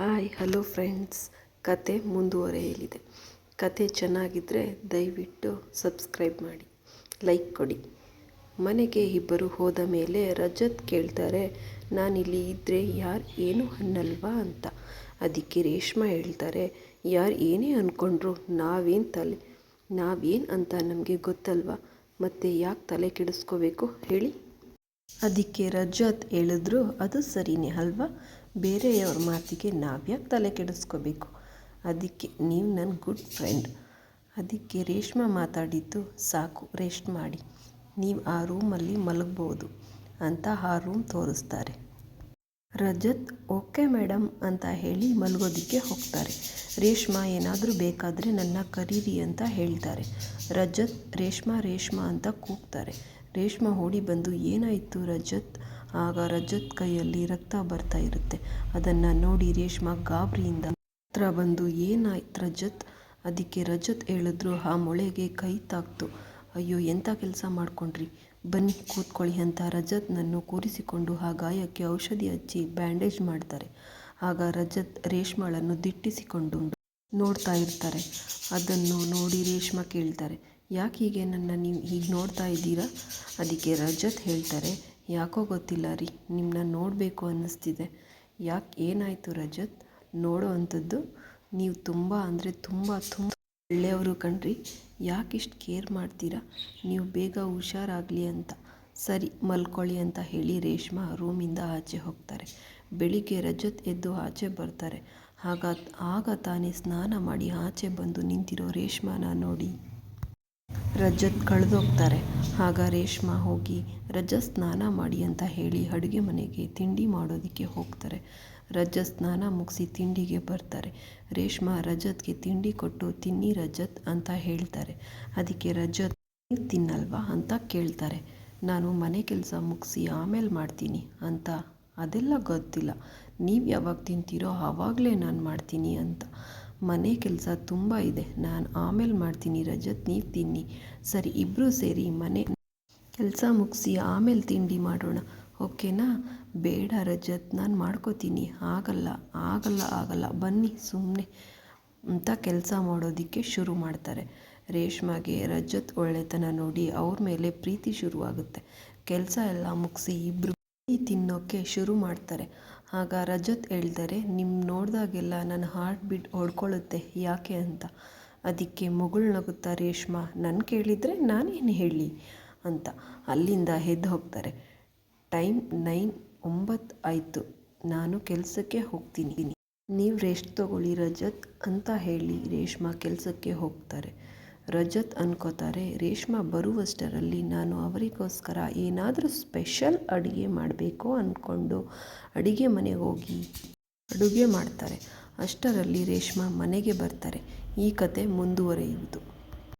Hi hello friends, ಕತೆ ಮುಂದುವರೆಯಲಿದೆ. ಕತೆ ಚೆನ್ನಾಗಿದ್ದರೆ ದಯವಿಟ್ಟು ಸಬ್ಸ್ಕ್ರೈಬ್ ಮಾಡಿ, ಲೈಕ್ ಕೊಡಿ. ಮನೆಗೆ ಇಬ್ಬರು ಹೋದ ಮೇಲೆ ರಜತ್ ಕೇಳ್ತಾರೆ, ನಾನಿಲ್ಲಿ ಇದ್ದರೆ ಯಾರು ಏನು ಅನ್ನಲ್ವಾ ಅಂತ. ಅದಕ್ಕೆ ರೇಷ್ಮಾ ಹೇಳ್ತಾರೆ, ಯಾರು ಏನೇ ಅಂದ್ಕೊಂಡ್ರು ನಾವೇನು ಅಂತ ನಮಗೆ ಗೊತ್ತಲ್ವಾ, ಮತ್ತೆ ಯಾಕೆ ತಲೆ ಕೆಡಿಸ್ಕೋಬೇಕು ಹೇಳಿ. ಅದಕ್ಕೆ ರಜತ್ ಹೇಳಿದ್ರು, ಅದು ಸರಿನೇ ಅಲ್ವಾ, ಬೇರೆಯವ್ರ ಮಾತಿಗೆ ನಾವ್ಯಾಕೆ ತಲೆ ಕೆಡಿಸ್ಕೋಬೇಕು. ಅದಕ್ಕೆ ನೀವು ನನ್ನ ಗುಡ್ ಫ್ರೆಂಡ್. ಅದಕ್ಕೆ ರೇಷ್ಮಾ ಮಾತಾಡಿದ್ದು ಸಾಕು, ರೆಸ್ಟ್ ಮಾಡಿ, ನೀವು ಆ ರೂಮಲ್ಲಿ ಮಲಗ್ಬೋದು ಅಂತ ಆ ರೂಮ್ ತೋರಿಸ್ತಾರೆ. ರಜತ್ ಓಕೆ ಮೇಡಮ್ ಅಂತ ಹೇಳಿ ಮಲಗೋದಕ್ಕೆ ಹೋಗ್ತಾರೆ. ರೇಷ್ಮಾ ಏನಾದರೂ ಬೇಕಾದರೆ ನನ್ನ ಕರೀರಿ ಅಂತ ಹೇಳ್ತಾರೆ. ರಜತ್ ರೇಷ್ಮಾ ಅಂತ ಕೂಗ್ತಾರೆ. ರೇಷ್ಮಾ ಓಡಿ ಬಂದು ಏನಾಯಿತು ರಜತ್. ಆಗ ರಜತ್ ಕೈಯಲ್ಲಿ ರಕ್ತ ಬರ್ತಾ ಇರುತ್ತೆ. ಅದನ್ನು ನೋಡಿ ರೇಷ್ಮಾ ಗಾಬರಿಯಿಂದ ಹತ್ರ ಬಂದು ಏನಾಯ್ತು ರಜತ್. ಅದಕ್ಕೆ ರಜತ್ ಹೇಳಿದ್ರು, ಆ ಮೊಳೆಗೆ ಕೈ ತಾಕ್ತು. ಅಯ್ಯೋ ಎಂಥ ಕೆಲಸ ಮಾಡ್ಕೊಂಡ್ರಿ, ಬನ್ನಿ ಕೂತ್ಕೊಳ್ಳಿ ಅಂತ ರಜತ್ನನ್ನು ಕೂರಿಸಿಕೊಂಡು ಆ ಗಾಯಕ್ಕೆ ಔಷಧಿ ಹಚ್ಚಿ ಬ್ಯಾಂಡೇಜ್ ಮಾಡ್ತಾರೆ. ಆಗ ರಜತ್ ರೇಷ್ಮಾಳನ್ನು ದಿಟ್ಟಿಸಿಕೊಂಡು ನೋಡ್ತಾ ಇರ್ತಾರೆ. ಅದನ್ನು ನೋಡಿ ರೇಷ್ಮಾ ಕೇಳ್ತಾರೆ, ಯಾಕೆ ಹೀಗೆ ನೀವು ಹೀಗೆ ನೋಡ್ತಾ ಇದ್ದೀರಾ. ಅದಕ್ಕೆ ರಜತ್ ಹೇಳ್ತಾರೆ, ಯಾಕೋ ಗೊತ್ತಿಲ್ಲ ರೀ, ನಿಮ್ಮನ್ನ ನೋಡಬೇಕು ಅನ್ನಿಸ್ತಿದೆ. ಯಾಕೆ ಏನಾಯಿತು ರಜತ್. ನೋಡೋ ಅಂಥದ್ದು, ನೀವು ತುಂಬ ಅಂದರೆ ತುಂಬ ಒಳ್ಳೆಯವರು ಕಣ್ರಿ, ಯಾಕಿಷ್ಟು ಕೇರ್ ಮಾಡ್ತೀರಾ, ನೀವು ಬೇಗ ಹುಷಾರಾಗಲಿ ಅಂತ. ಸರಿ ಮಲ್ಕೊಳ್ಳಿ ಅಂತ ಹೇಳಿ ರೇಷ್ಮಾ ರೂಮಿಂದ ಆಚೆ ಹೋಗ್ತಾರೆ. ಬೆಳಿಗ್ಗೆ ರಜತ್ ಎದ್ದು ಆಚೆ ಬರ್ತಾರೆ. ಆಗ ತಾನೇ ಸ್ನಾನ ಮಾಡಿ ಆಚೆ ಬಂದು ನಿಂತಿರೋ ರೇಷ್ಮಾನ ನೋಡಿ ರಜತ್ ಕಳೆದೋಗ್ತಾರೆ. ಆಗ ರೇಷ್ಮಾ ಹೋಗಿ ರಜತ್ ಸ್ನಾನ ಮಾಡಿ ಅಂತ ಹೇಳಿ ಅಡುಗೆ ಮನೆಗೆ ತಿಂಡಿ ಮಾಡೋದಕ್ಕೆ ಹೋಗ್ತಾರೆ. ರಜತ್ ಸ್ನಾನ ಮುಗಿಸಿ ತಿಂಡಿಗೆ ಬರ್ತಾರೆ. ರೇಷ್ಮಾ ರಜತ್ಗೆ ತಿಂಡಿ ಕೊಟ್ಟು ತಿನ್ನಿ ರಜತ್ ಅಂತ ಹೇಳ್ತಾರೆ. ಅದಕ್ಕೆ ರಜತ್ ನೀವು ತಿನ್ನಲ್ವಾ ಅಂತ ಕೇಳ್ತಾರೆ. ನಾನು ಮನೆ ಕೆಲಸ ಮುಗಿಸಿ ಆಮೇಲೆ ಮಾಡ್ತೀನಿ ಅಂತ. ಅದೆಲ್ಲ ಗೊತ್ತಿಲ್ಲ, ನೀವು ಯಾವಾಗ ತಿಂತೀರೋ ಆವಾಗಲೇ ನಾನು ಮಾಡ್ತೀನಿ ಅಂತ. ಮನೆ ಕೆಲಸ ತುಂಬ ಇದೆ, ನಾನು ಆಮೇಲೆ ಮಾಡ್ತೀನಿ ರಜತ್, ನೀವು ತಿನ್ನಿ. ಸರಿ ಇಬ್ಬರು ಸೇರಿ ಮನೆ ಕೆಲಸ ಮುಗಿಸಿ ಆಮೇಲೆ ತಿಂಡಿ ಮಾಡೋಣ, ಓಕೆನಾ. ಬೇಡ ರಜತ್, ನಾನು ಮಾಡ್ಕೋತೀನಿ. ಆಗಲ್ಲ ಬನ್ನಿ ಸುಮ್ಮನೆ ಅಂತ ಕೆಲಸ ಮಾಡೋದಕ್ಕೆ ಶುರು ಮಾಡ್ತಾರೆ. ರೇಷ್ಮಾಗೆ ರಜತ್ ಒಳ್ಳೆತನ ನೋಡಿ ಅವ್ರ ಮೇಲೆ ಪ್ರೀತಿ ಶುರುವಾಗುತ್ತೆ. ಕೆಲಸ ಎಲ್ಲ ಮುಗಿಸಿ ಇಬ್ಬರು ತಿನ್ನೋಕ್ಕೆ ಶುರು ಮಾಡ್ತಾರೆ. ಆಗ ರಜತ್ ಹೇಳ್ತಾರೆ, ನಿಮ್ಮ ನೋಡಿದಾಗೆಲ್ಲ ನನ್ನ ಹಾರ್ಟ್ ಬೀಟ್ ಹೊಡ್ಕೊಳ್ಳುತ್ತೆ, ಯಾಕೆ ಅಂತ. ಅದಕ್ಕೆ ಮುಗುಳು ನಗುತ್ತಾ ರೇಷ್ಮಾ, ನನ್ನ ಕೇಳಿದರೆ ನಾನೇನು ಹೇಳಿ ಅಂತ ಅಲ್ಲಿಂದ ಎದ್ದು ಹೋಗ್ತಾರೆ. ಟೈಮ್ 9 ಆಯಿತು, ನಾನು ಕೆಲಸಕ್ಕೆ ಹೋಗ್ತೀನಿ, ನೀವು ರೆಸ್ಟ್ ತಗೊಳ್ಳಿ ರಜತ್ ಅಂತ ಹೇಳಿ ರೇಷ್ಮಾ ಕೆಲಸಕ್ಕೆ ಹೋಗ್ತಾರೆ. ರಜತ್ ಅನ್ಕೋತಾರೆ, ರೇಷ್ಮಾ ಬರುವಷ್ಟರಲ್ಲಿ ನಾನು ಅವರಿಗೋಸ್ಕರ ಏನಾದರೂ ಸ್ಪೆಷಲ್ ಅಡುಗೆ ಮಾಡಬೇಕು ಅಂದ್ಕೊಂಡು ಅಡುಗೆ ಮನೆಗೆ ಹೋಗಿ ಅಡುಗೆ ಮಾಡ್ತಾರೆ. ಅಷ್ಟರಲ್ಲಿ ರೇಷ್ಮಾ ಮನೆಗೆ ಬರ್ತಾರೆ. ಈ ಕತೆ ಮುಂದುವರಿಯುವುದು.